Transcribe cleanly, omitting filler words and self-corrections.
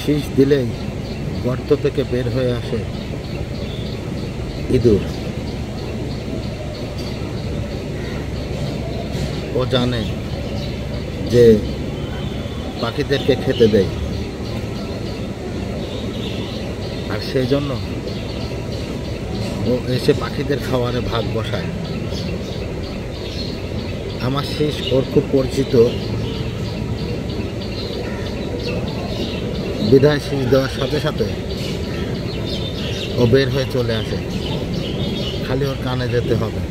শীষ দিলেই গর্ত থেকে বের হয়ে আসে ইঁদুর। ও জানে যে পাখিদেরকে খেতে দেয়, আর সেই জন্য ও এসে পাখিদের খাওয়ারে ভাগ বসায়। আমার শীষ ওর খুব পরিচিত, বিধায় শীষ দেওয়ার সাথে সাথে ও বের হয়ে চলে আসে, খালি ওর কানে যেতে হবে।